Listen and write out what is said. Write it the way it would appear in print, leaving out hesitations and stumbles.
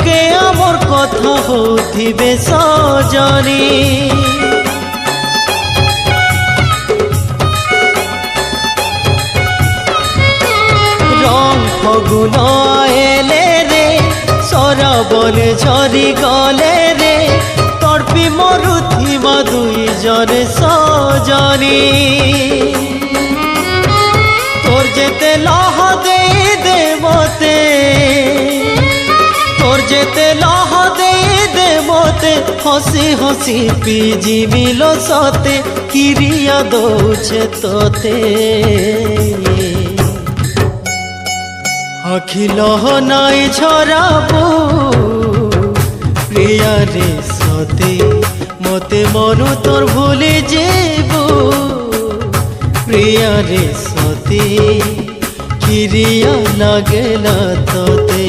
লোকে আমার কথা হউথিবে সজনী রং ফগুন এলে রে সরবন ঝরি গলে রে তর্পি মরুথিবা দুই জন সজনী তোর যেতে লহ দেই দে মতে তোর যেতে লহ দেই দে মতে হসি হসি পিজি মিল সতে কিরিয়া দৌছে তোতে আখি লহ নাই ঝরাবু প্রিয়া রে সতে মতে মনু তোর ভুলে যাবু প্রিয়া রে সতে কিরিয়া লাগলা তোতে।